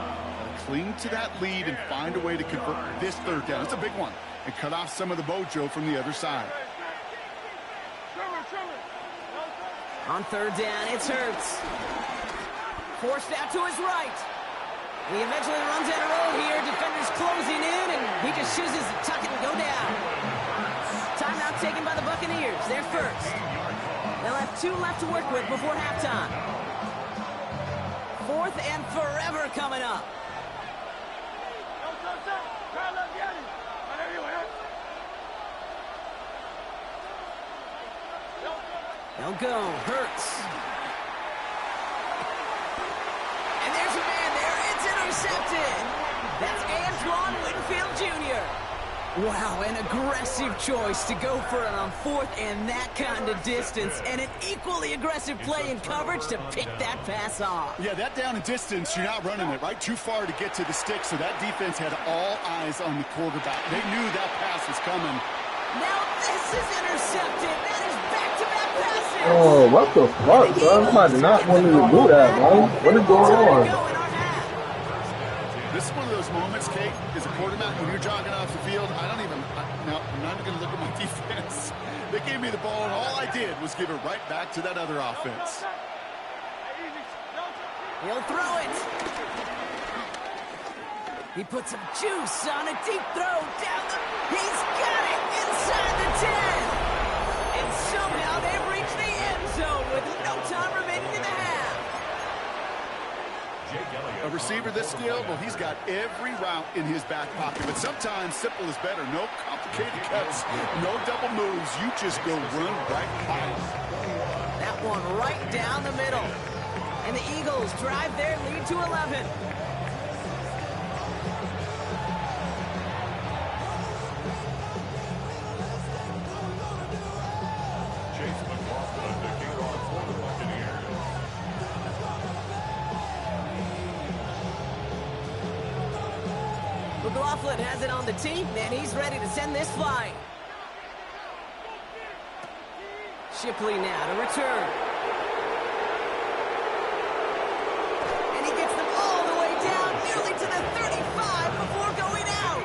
Cling to that lead and find a way to convert this third down. It's a big one. And cut off some of the mojo from the other side. On third down, it's Hurts. Forced out to his right. He eventually runs out of road here. Defenders closing in, and he just chooses to tuck it and go down. Timeout taken by the Buccaneers. They're first. They'll have 2 left to work with before halftime. Fourth and forever coming up. They'll go. Hurts. And there's a man there. It's intercepted. That's Antoine Winfield Jr. Wow, an aggressive choice to go for it on fourth and that kind of distance, and an equally aggressive play in coverage to pick that pass off. Yeah, that down and distance, you're not running it, right? Too far to get to the stick, so that defense had all eyes on the quarterback. They knew that pass was coming. Now this is intercepted. That is back-to-back passes. Oh, what the fuck, bro? Somebody not wanting to do that, bro. What is going on? This is one of those moments, Kate, as a quarterback, when you're jogging off the field, I'm not even going to look at my defense. They gave me the ball, and all I did was give it right back to that other offense. He'll throw it. He puts some juice on a deep throw down the... He's got it inside the 10. And somehow they've reached the end zone with no time remaining in the half. A receiver this skilled, well, he's got every route in his back pocket. But sometimes simple is better. No complicated cuts, no double moves. You just go run right by it. That one right down the middle. And the Eagles drive their lead to 11. McLaughlin has it on the team, and he's ready to send this flying. Shipley now to return. And he gets them all the way down, nearly to the 35 before going out.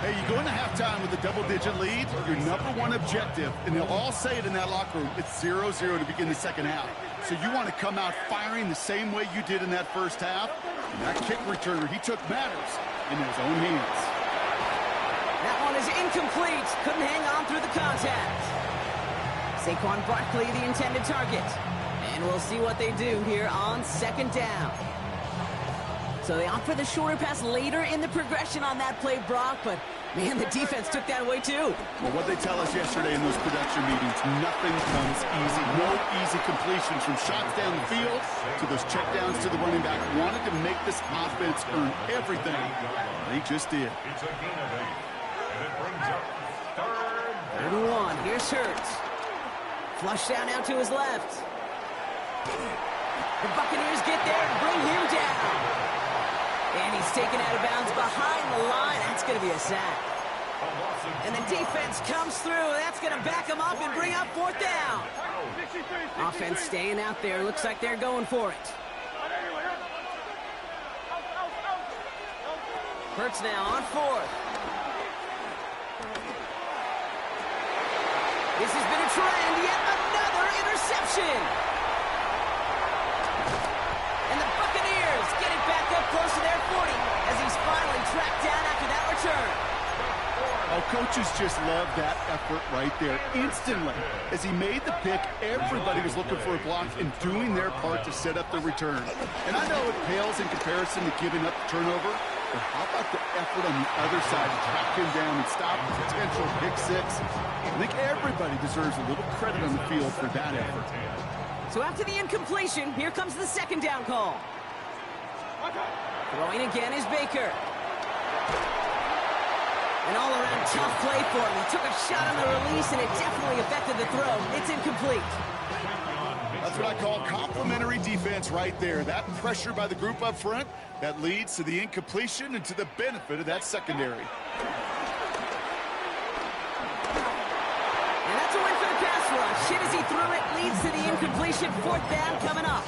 Hey, you go into halftime with a double-digit lead, your number one objective, and they'll all say it in that locker room, it's 0-0 to begin the second half. So you want to come out firing the same way you did in that first half. And that kick returner, he took matters in his own hands. That one is incomplete. Couldn't hang on through the contact. Saquon Barkley, the intended target. And we'll see what they do here on second down. So they opt for the shorter pass later in the progression on that play, Brock, but man, the defense took that away too. Well, what they tell us yesterday in those production meetings, nothing comes easy. No easy completions from shots down the field to those checkdowns to the running back. Wanted to make this offense earn everything. They just did. It's a gain of 8. And it brings up third. 31. Here's Hurts. Flush down out to his left. The Buccaneers get there and bring him down. And he's taken out of bounds behind the line. That's going to be a sack. And the defense comes through. That's going to back him up and bring up fourth down. Offense staying out there. Looks like they're going for it. Hurts now on fourth. This has been a trend. Yet another interception. And the Buccaneers get it back up close to their 40 as he's finally tracked down after that return. Oh, coaches just love that effort right there. Instantly, as he made the pick, everybody was looking for a block and doing their part to set up the return. And I know it pales in comparison to giving up the turnover, but how about the effort on the other side to track him down and stop a potential pick six? I think everybody deserves a little credit on the field for that effort. So after the incompletion, here comes the second down call. Throwing again is Baker. An all-around tough play for him. He took a shot on the release, and it definitely affected the throw. It's incomplete. That's what I call complimentary defense right there. That pressure by the group up front, that leads to the incompletion and to the benefit of that secondary. And that's a win for the pass rush. Hit as he threw it, leads to the incompletion. Fourth down coming up.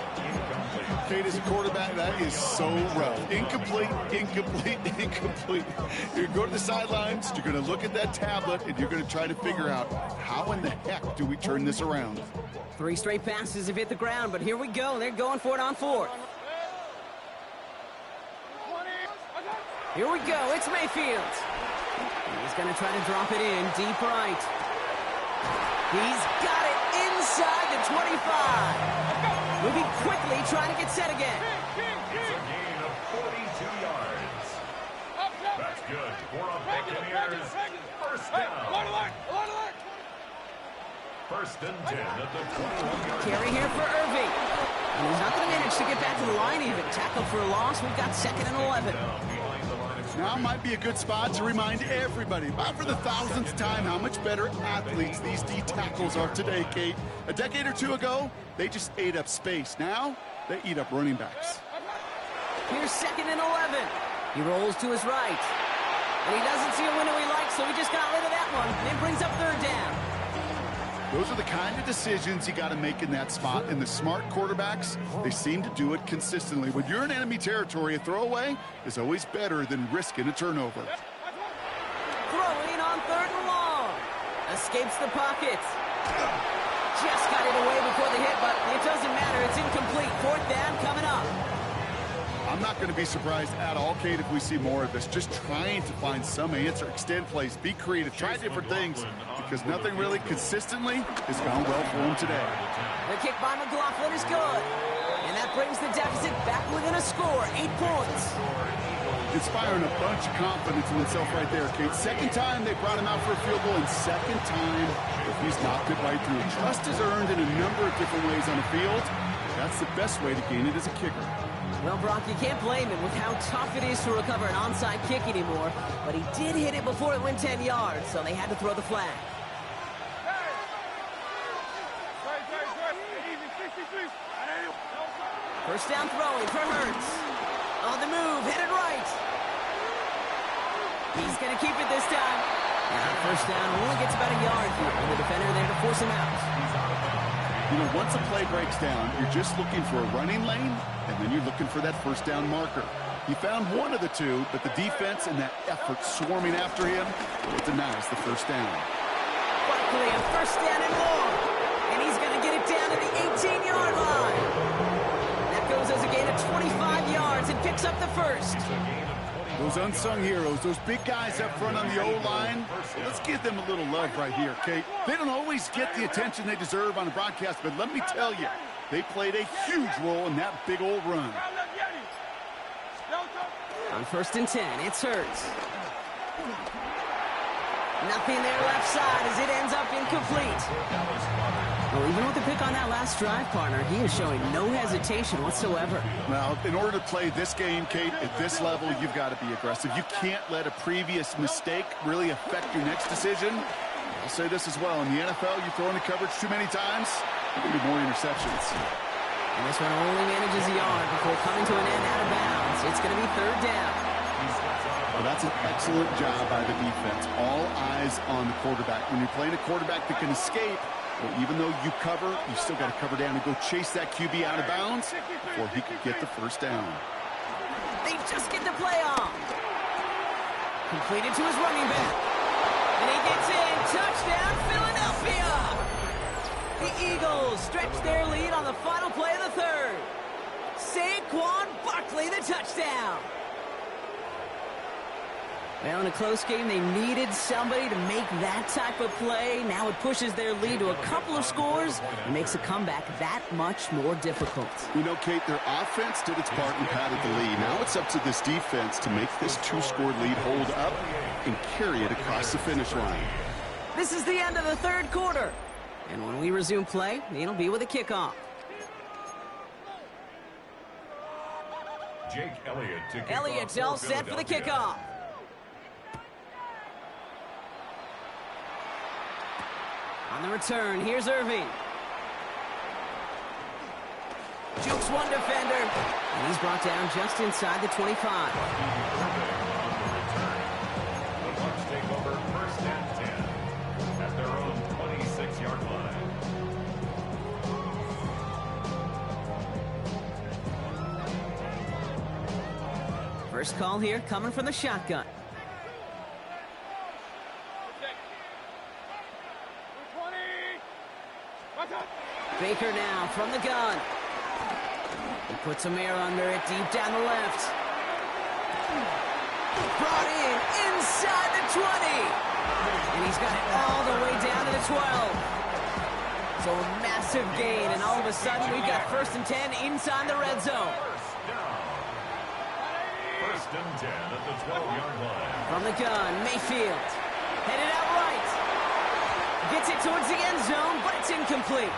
Kate, as a quarterback, that is so rough. Incomplete, incomplete, incomplete. You're going to go to the sidelines, you're going to look at that tablet, and you're going to try to figure out how in the heck do we turn this around. 3 straight passes have hit the ground, but here we go. They're going for it on fourth. Here we go. It's Mayfield. He's going to try to drop it in deep right. He's got it inside the 25. Moving quickly, trying to get set again. It's a gain of 42 yards. That's good for a Buccaneers first down. First and 10 at the 21-yard line. Carry here for Irving. And he's not going to manage to get back to the line even. Tackle for a loss. We've got second and 11. Now might be a good spot to remind everybody, about for the thousandth time, how much better athletes these D tackles are today, Kate. A decade or two ago, they just ate up space. Now, they eat up running backs. Here's second and 11. He rolls to his right. And he doesn't see a window he likes, so he just got rid of that one. And it brings up third down. Those are the kind of decisions you got to make in that spot. And the smart quarterbacks, they seem to do it consistently. When you're in enemy territory, a throwaway is always better than risking a turnover. Throwing on third and long. Escapes the pocket. Just got it away before the hit, but it doesn't matter. It's incomplete. Fourth down coming up. I'm not going to be surprised at all, Kate, if we see more of this. Just trying to find some answer, extend plays, be creative, try different things, because nothing really consistently has gone well for him today. The kick by McLaughlin is good. And that That brings the deficit back within a score, 8 points. Inspiring a bunch of confidence in himself right there, Kate. Second time they brought him out for a field goal, and second time he's knocked it right through. Trust is earned in a number of different ways on the field. That's the best way to gain it as a kicker. Well, Brock, you can't blame him with how tough it is to recover an onside kick anymore, but he did hit it before it went 10 yards, so they had to throw the flag. First down throwing for Hurts. On the move, headed right. He's going to keep it this time. And first down only gets about a yard here, and the defender there to force him out. You know, once a play breaks down, you're just looking for a running lane, and then you're looking for that first down marker. He found one of the two, but the defense and that effort swarming after him, it denies the first down. Barkley, a first down and more. And he's going to get it down to the 18-yard line. That goes as a gain of 25 yards and picks up the first. Those unsung heroes, those big guys up front on the O-line, let's give them a little love right here, Kate. They don't always get the attention they deserve on the broadcast, but let me tell you, they played a huge role in that big old run. On first and 10, it's Hurts. Nothing there left side as it ends up incomplete. Well, even with the pick on that last drive, partner, he is showing no hesitation whatsoever. Well, in order to play this game, Kate, at this level, you've got to be aggressive. You can't let a previous mistake really affect your next decision. I'll say this as well. In the NFL, you throw into coverage too many times, there will be more interceptions. And this one only manages a yard before coming to an end out of bounds. It's going to be third down. Well, that's an excellent job by the defense. All eyes on the quarterback. When you're playing a quarterback that can escape, well, even though you cover, you still got to cover down and go chase that QB out of bounds before he could get the first down. They just get the play off. Completed to his running back. And he gets in. Touchdown, Philadelphia! The Eagles stretch their lead on the final play of the third. Saquon Barkley, the touchdown. Well, in a close game, they needed somebody to make that type of play. Now it pushes their lead to a couple of scores and makes a comeback that much more difficult. You know, Kate, their offense did its part and padded the lead. Now it's up to this defense to make this two-score lead hold up and carry it across the finish line. This is the end of the third quarter. And when we resume play, it'll be with a kickoff. Jake Elliott to kick Elliott's off all set for the kickoff. On the return, here's Irving. Jukes one defender, and he's brought down just inside the 25. The Bucks take over first and 10 at their own 26-yard line. First call here coming from the shotgun. Baker now from the gun. He puts some air under it deep down the left. Brought in inside the 20. And he's got it all the way down to the 12. So a massive gain, and all of a sudden we've got first and 10 inside the red zone. First and 10 at the 12-yard line. From the gun, Mayfield. Headed out right. Gets it towards the end zone, but it's incomplete.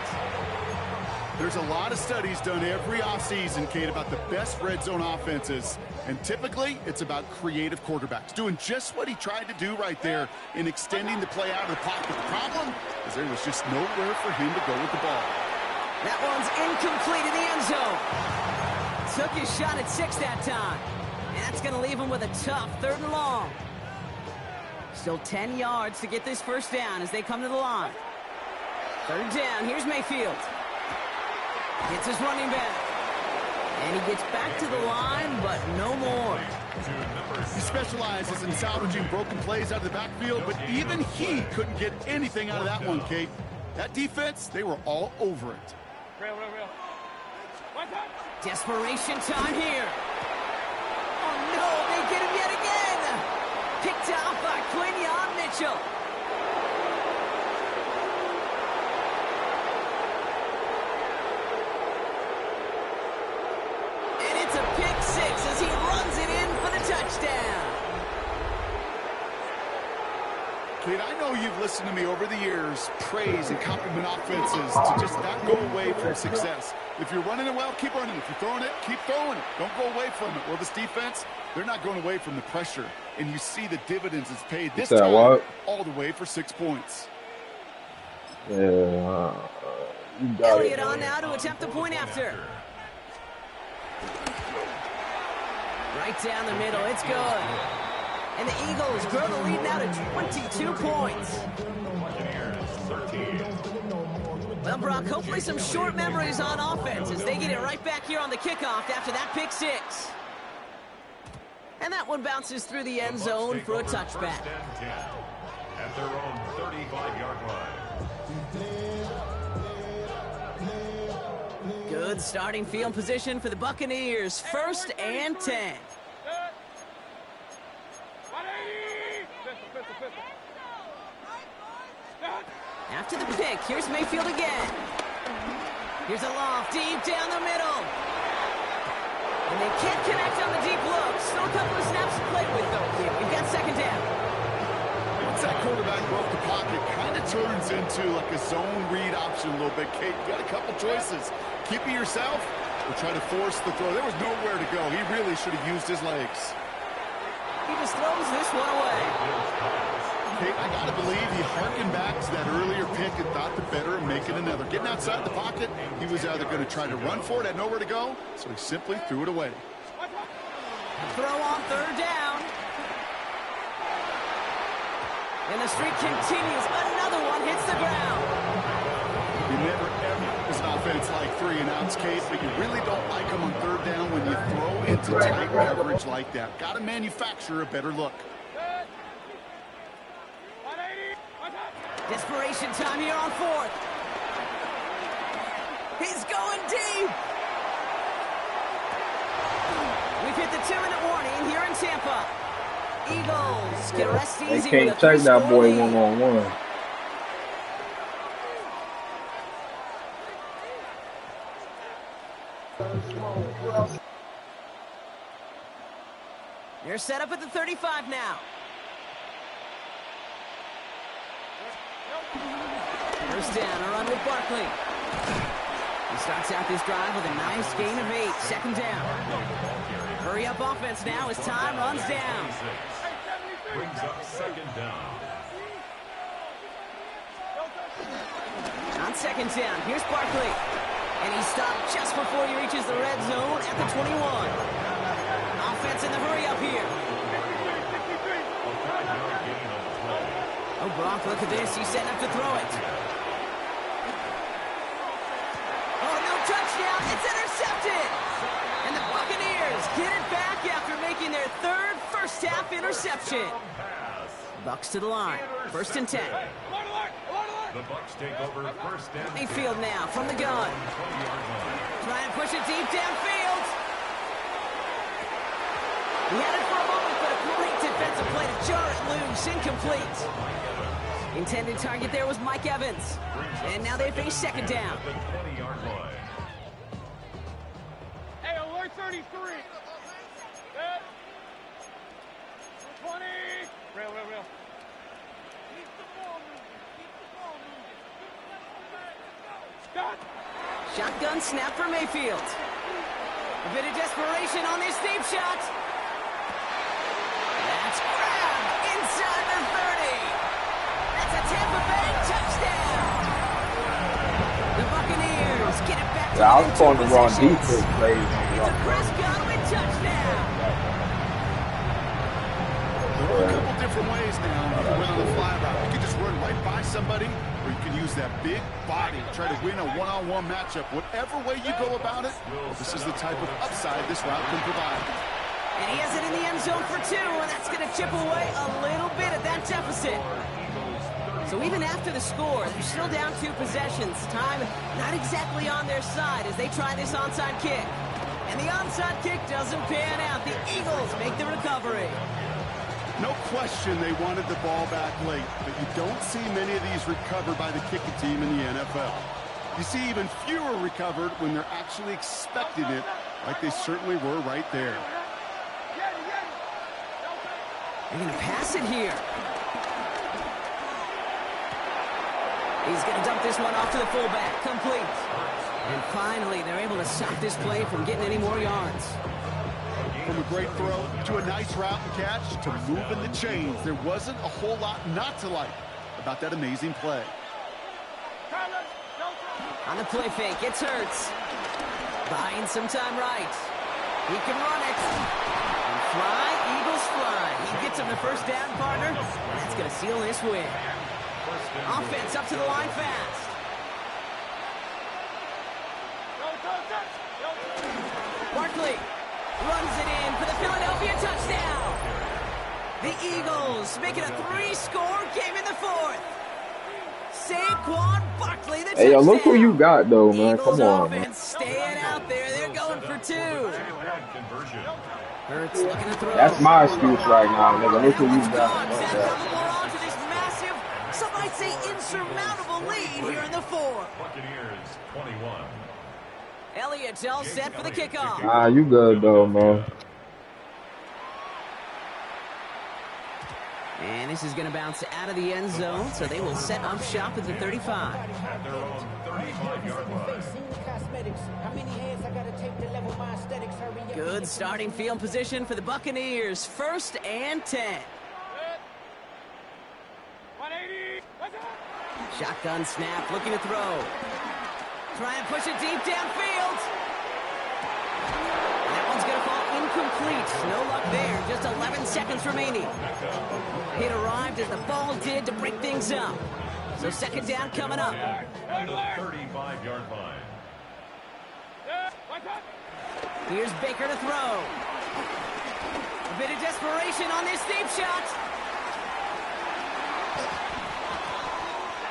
There's a lot of studies done every offseason, Kate, about the best red zone offenses. And typically, it's about creative quarterbacks doing just what he tried to do right there in extending the play out of the pocket. The problem is there was just nowhere for him to go with the ball. That one's incomplete in the end zone. Took his shot at 6 that time. And that's going to leave him with a tough third and long. Still 10 yards to get this first down as they come to the line. Third down, here's Mayfield. Gets his running back. And he gets back to the line, but no more. He specializes in salvaging broken plays out of the backfield, but even he couldn't get anything out of that one, Kate. That defense, they were all over it. Desperation time here. Oh, no, they get him yet again. Picked out by Quinyon Mitchell. Kate, I know you've listened to me over the years praise and compliment offenses to just not go away from success. If you're running it well, keep running it. If you're throwing it, keep throwing it. Don't go away from it. Well, this defense, they're not going away from the pressure. And you see the dividends it's paid this time all the way for 6 points. Yeah, you got Elliott on now to attempt the point after. Right down the middle, it's good. And the Eagles grow the lead now to 22 points. Well, Brock, hopefully some short memories on offense as they get it right back here on the kickoff after that pick six. And that one bounces through the end zone for a touchback. At their own 35-yard line. Good starting field position for the Buccaneers. 1st and 10. After the pick, here's Mayfield again. Here's a loft deep down the middle. And they can't connect on the deep look. Still a couple of snaps to play with, though. Here, we've got 2nd down. Once that quarterback broke the pocket, kind of turns into like a zone read option a little bit. Kate, you got a couple choices. Keep it yourself or try to force the throw. There was nowhere to go. He really should have used his legs. He just throws this one away. Kate, I got to believe he harkened back to that earlier pick and thought the better of making another. Getting outside the pocket, he was either going to try to run for it, had nowhere to go, so he simply threw it away. Throw on 3rd down. And the streak continues. Another one hits the ground. You never, ever, as an offense, like 3 and outs, Kate, but you really don't like them on 3rd down when you throw into tight coverage like that. Got to manufacture a better look. Desperation time here on 4th. He's going deep. We've hit the 2-minute warning here in Tampa. Eagles can rest easy. They can't take that boy one-on-one. They're set up at the 35 now. First down, a run with Barkley. He starts out this drive with a nice gain of 8. 2nd down. Hurry up offense now as time runs down. Brings up 2nd down. On 2nd down, here's Barkley. And he stopped just before he reaches the red zone at the 21. Offense in the hurry up here. Oh, Brock, look at this. He's setting up to throw it. Oh, no touchdown. It's intercepted. And the Buccaneers get it back after making their 3rd first-half interception. Bucks to the line. 1st and 10. The Bucks take over 1st and 10. Mayfield now from the gun. Trying to push it deep downfield. He had it for a moment, but a great defensive play to jar it loose. Incomplete. Intended target there was Mike Evans. And now they face 2nd down. Hey, alert 33. Set. 20. Real. Keep the ball moving. Stop. Shotgun snap for Mayfield. A bit of desperation on this deep shot. That's grabbed inside the 30. That's a Tampa Bay touchdown. The Buccaneers get it back to Yeah, I was calling the wrong possessions. defense plays. It's a Chris Godwin touchdown. There are a couple different ways now. You can win on the fly route. You can just run right by somebody, or you can use that big body, try to win a one-on-one matchup. Whatever way you go about it, this is the type of upside this route can provide. And he has it in the end zone for 2, and that's going to chip away a little bit at that deficit. So even after the score, they're still down 2 possessions. Time not exactly on their side as they try this onside kick. And the onside kick doesn't pan out. The Eagles make the recovery. No question they wanted the ball back late, but you don't see many of these recovered by the kicking team in the NFL. You see even fewer recovered when they're actually expecting it, like they certainly were right there. They're going to pass it here. He's going to dump this one off to the fullback. Complete. And finally, they're able to stop this play from getting any more yards. From a great throw to a nice route and catch to moving the chains, there wasn't a whole lot not to like about that amazing play. On the play fake, it's Hurts. Buying some time right. He can run it. And fly, Eagles fly. He gets him the first down, partner. And that's going to seal this win. Offense up to the line fast. Barkley runs it in for the Philadelphia touchdown. The Eagles make it a 3-score game in the fourth. Saquon Barkley, the touchdown. Hey, yo, look who you got, though, man. Come on, man. Staying out there. They're going for 2. Hurts looking to throw. That's my excuse right now, nigga. Look who you got. On to this massive, some might say insurmountable lead here in the fourth. Buccaneers 21. Elliott's all set for the kickoff. Nah, you good, though, man. And this is going to bounce out of the end zone, so they will set up shop at the 35. At their own 35-yard line. Good starting field position for the Buccaneers. 1st and 10. 180. Shotgun snap, looking to throw. Try and push it deep downfield. That one's going to fall incomplete. No luck there. Just 11 seconds remaining. It arrived as the ball did to break things up. So 2nd down coming up. At the 35-yard line. Here's Baker to throw. A bit of desperation on this deep shot.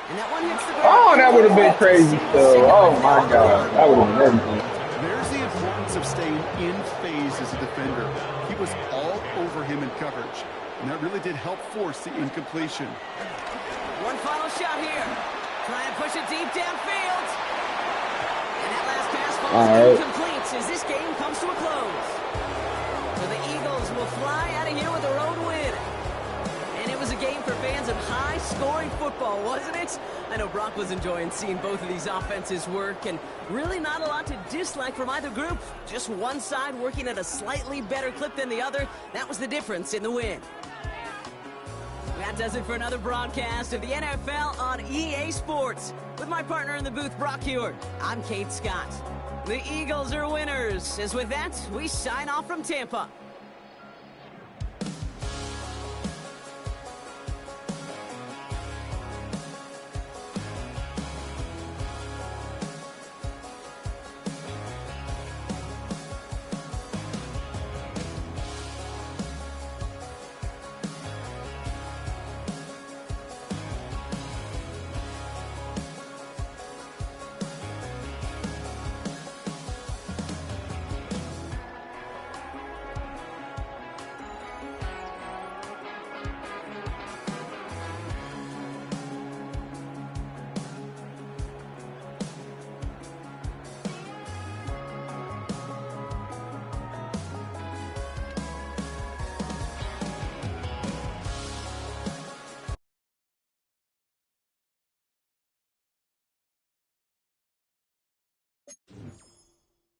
And that one hits the ground. Oh, that would have been crazy, though. Oh, my God. That would have been everything. There's the importance of staying in phase as a defender. He was all over him in coverage, and that really did help force the incompletion. One final shot here. Try and push it deep downfield. And that last pass falls incomplete as this game comes to a close. So the Eagles will fly out of here with a road win. And it was a game for fans of high-scoring football, wasn't it? I know Brock was enjoying seeing both of these offenses work, and really not a lot to dislike from either group. Just one side working at a slightly better clip than the other. That was the difference in the win. That does it for another broadcast of the NFL on EA Sports. With my partner in the booth, Brock Heward, I'm Kate Scott. The Eagles are winners. As with that, we sign off from Tampa.